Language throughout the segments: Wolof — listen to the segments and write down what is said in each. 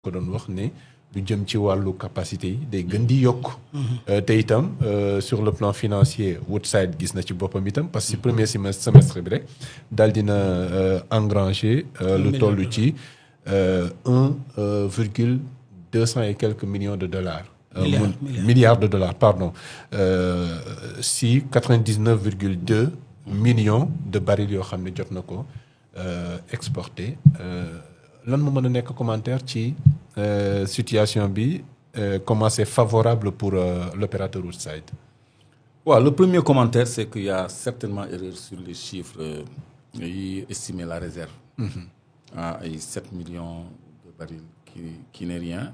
ko doon wax ne lu jëm ci wàllu capacité yi day gën di yokk. te itam sur le plan financier Woodside gis na ci boppam itam parce que premier semestre bi rek daal dina engranger lu toll ci 1,200 et quelques millions de dollars. Milliards de dollars, pardon. Si 99,2 millions de barils yoo xam ne jot na ko exporté lan moo mën a nekk commentaire ci situation bi comment c'est favorable pour l'opérateur Woodside. Ouais, le premier commentaire c'est qu'il y a certainement erreur sur les chiffres yi estimer la réserve à 7 millions de barils qui n'est rien.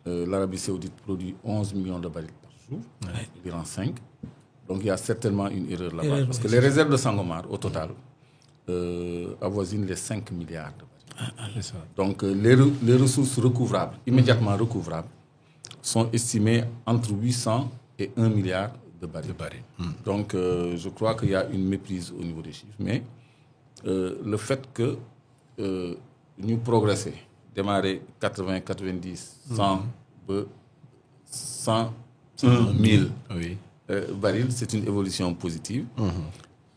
L'Arabie Saoudite produit 11 millions de barils par jour, l'Iran 5. Donc il y a certainement une erreur là-bas. Parce que les réserves de Sangomar, au total, avoisinent les 5 milliards de barils. C'est ça. Donc les ressources recouvrables, immédiatement recouvrables, sont estimées entre 800 et 1 milliard de barils. Donc je crois qu'il y a une méprise au niveau des chiffres. Mais le fait que nous progressions, démarrer 80, 90, 100, 100, 1000 barils, c'est une évolution positive.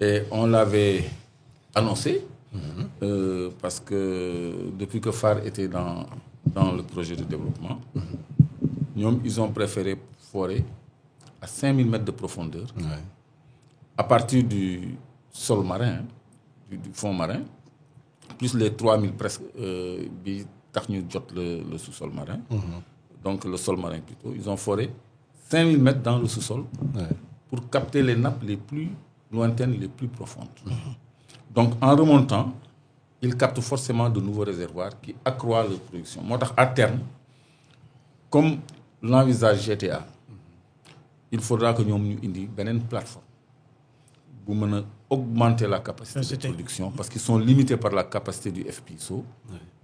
Et on l'avait annoncé parce que depuis que Phare était dans le projet de développement, ils ont préféré forer à 5000 mètres de profondeur à partir du sol marin, du fond marin, plus les 3000 presque le sous-sol marin. Donc le sol marin plutôt. Ils ont foré 5000 mètres dans le sous-sol pour capter les nappes les plus lointaines, les plus profondes. Donc en remontant, ils captent forcément de nouveaux réservoirs qui accroissent leur production. Moi, à terme, comme l'envisage GTA, il faudra que nous ayons une plateforme pour augmenter la capacité de production parce qu'ils sont limités par la capacité du FPSO.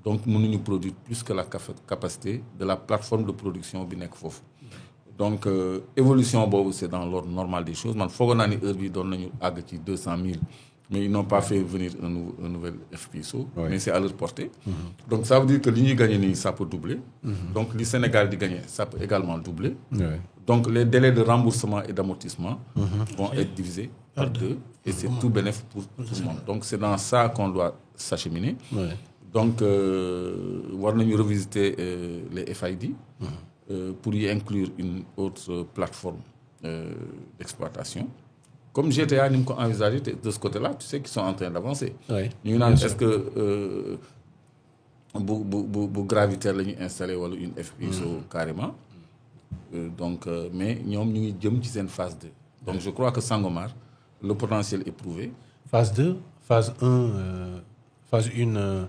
Donc, nous nous produire plus que la capacité de la plateforme de production Binek Fof. Donc, évolution, c'est dans l'ordre normal des choses. Il faut qu'on ait 200 000, mais ils n'ont pas fait venir un nouvel FPSO, mais c'est à leur portée. Donc, ça veut dire que l'Union gagne, ça peut doubler. Donc, le Sénégal gagne, ça peut également doubler. Donc, les délais de remboursement et d'amortissement vont être divisés par 2 et c'est tout bénéfique pour tout le monde. Donc, c'est dans ça qu'on doit s'acheminer. Donc, on va revisiter les FID pour y inclure une autre plateforme d'exploitation. Comme GTA nous envisagé de ce côté-là, tu sais qu'ils sont en train d'avancer. Est-ce que gravitaire installé ou une FPSO carrément mais nous sommes dans une phase 2. Donc, je crois que Sangomar, le potentiel est prouvé. Phase 2, phase 1, phase 1.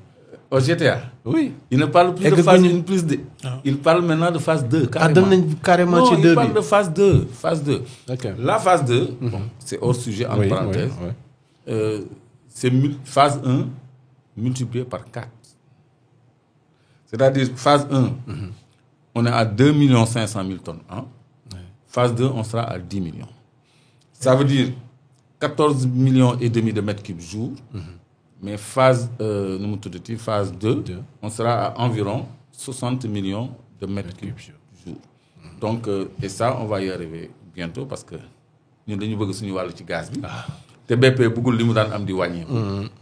Au GTA. Oui. Il ne parle plus de phase 1 plus 2. Il parle maintenant de phase 2. Carrément. Non, il parle de phase 2. Phase 2. Okay. La phase 2, c'est hors sujet en parenthèse. C'est phase 1 multiplié par 4. C'est-à-dire phase 1, on est à 2 500 000 tonnes. Phase 2, on sera à 10 millions. Ça veut dire 14 millions et demi de mètres cubes jour. Mais phase 2, on sera à environ 60 millions de mètres cubes jour. Donc, et ça, on va y arriver bientôt parce que nous avons besoin de gaz. TBP beaucoup de gens am di wàññi.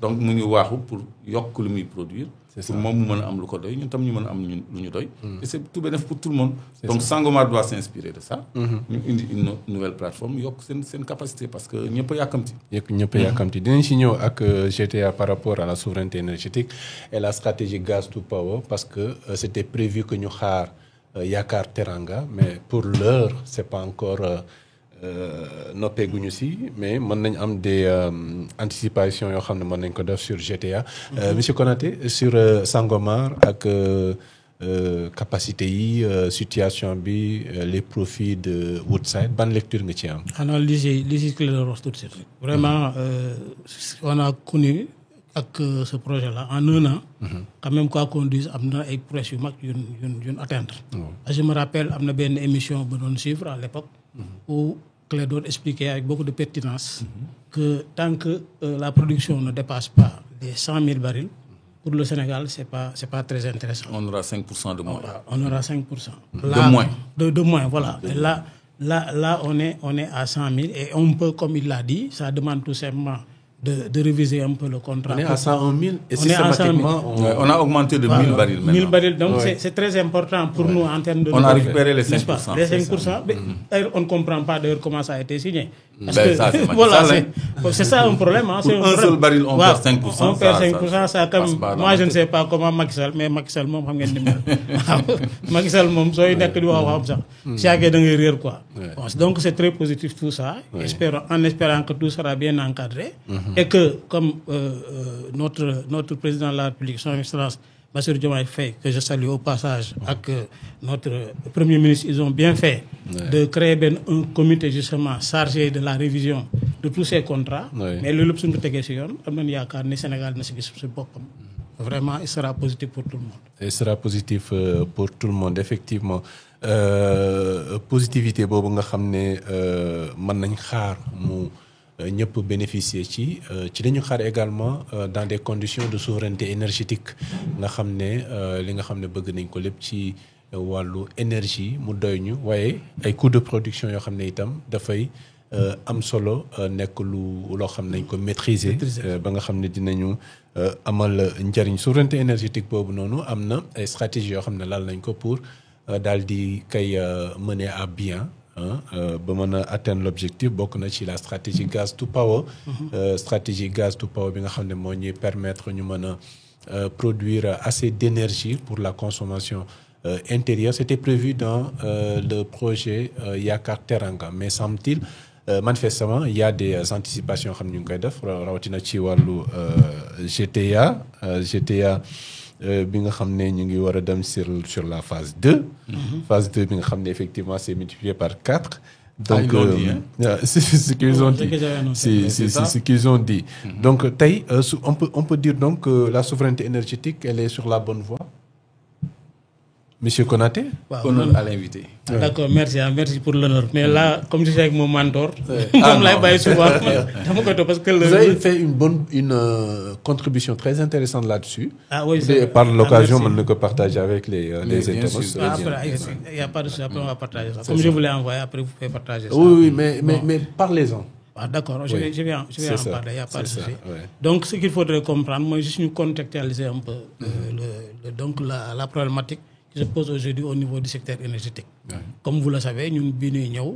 Donc mu ngi waaxu pour yokk lu muy produire. Pour moom mu mën a am lu ko doy ñun tam ñu mën a am lu ñu doy. Et c'est tout bénéfique pour tout le monde. Donc Sangomar doit s'inspirer de ça. ñu indi une nouvelle plateforme yokk seen capacité parce que ñëpp a yàkkamti. ñëpp a yàkkamti dinañ si ñëw ak GTA par rapport à la souveraineté énergétique et la stratégie Gas to Power parce que c'était prévu que ñu xaar Yaakaar Teranga mais pour l'heure c'est pas encore noppeeguñu si mais mën nañ am des anticipations yoo xam ne mën nañ ko def sur GTA. Monsieur Konaté sur Sangomar ak capacité yi situation bi les profits de Woodside ban lecture nga ci am. xanaa li si clair wax tout de suite. Vraiment on a connu ak ce projet là en 1 an. quand même quoi qu'on dise am na ay prouesses yu mag yun atteindre. Je me rappelle am na benn émission ba doon suivre à l'époque où Clédor expliquait avec beaucoup de pertinence que tant que la production ne dépasse pas les 100 000 barils, pour le Sénégal, c'est pas très intéressant. On aura 5% de moins. On aura 5%. De moins. De moins, voilà. Et là, on est à 100 000 et on peut, comme il l'a dit, ça demande tout simplement de réviser un peu le contrat. On est à 101 000 et on est à 100 000. On a augmenté de 1000 barils maintenant. 1000 barils, donc c'est très important pour nous en termes de... On a récupéré les 5%. Les 5%, d'ailleurs, on ne comprend pas d'ailleurs comment ça a été signé. Parce ça, que, c'est voilà, c'est ça un problème. Hein, pour un seul baril, on perd 5%. On perd 5%, ça comme... Moi, je ne sais pas comment Macky Sall, mais Macky Sall, moi, je ne sais pas. Macky Sall, moi, je ne sais pas. C'est un rire, quoi. Donc, c'est très positif tout ça, en espérant que tout sera bien encadré. Et que, comme notre président de la République, son Excellence, Bassirou Diomaye Faye, que je salue au passage, avec notre Premier ministre, ils ont bien fait de créer un comité justement chargé de la révision de tous ces contrats. Mais le luxe de Téguession, le Sénégal ne se pas. Vraiment, il sera positif pour tout le monde. Il sera positif pour tout le monde, effectivement. Positivité, bobu nga xamné man nañ xaar mu ñëpp bénéficier ci lañu xaar également dans des conditions de souveraineté énergétique nga xamné li nga xamné bëgg nañ ko lépp ci wàllu énergie mu doy ñu waaye ay coûts de production yoo xam ne itam dafay am solo nekk loo xam nañ ko maîtriser ba nga xam ne dinañu amal njariñ souveraineté énergétique boobu noonu am na ay stratégies yoo xam ne laal nañ ko pour daal di kay mener à bien ba mën a atteindre l'objectif bokk na ci la stratégie gaz to power stratégie gaz to power bi nga xam ne moo ñuy permettre ñu mën a produire assez d'énergie pour la consommation intérieure. C'était prévu dans le projet Yakar Teranga, mais semble-t-il manifestement il y a des anticipations xam ñu ngi koy def rawatina ci wàllu GTA bi nga xam ne ñu ngi war a dem sur la phase 2 phase 2 bi nga xam ne effectivement c'est multiplié par 4 donc c'est ce qu'ils ont dit c'est ce qu'ils ont dit donc tey on peut dire donc que la souveraineté énergétique elle est sur la bonne voie. Monsieur Konaté, honneur à l'invité. D'accord, merci pour l'honneur. Mais là, comme je suis avec mon mentor, comme là, parce que vous avez fait une contribution très intéressante là-dessus. Ah oui, par l'occasion, on ne peut partager avec les internautes. Il n'y a pas de souci, après on va partager ça. Comme je vous l'ai envoyé, après vous pouvez partager ça. Oui, mais parlez-en. Ah, d'accord, je vais en parler, il n'y a pas de souci. Donc, ce qu'il faudrait comprendre, moi, je suis contextualiser un peu donc la problématique qui se pose aujourd'hui au niveau du secteur énergétique. Comme vous le savez, nous,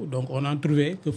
donc on a trouvé que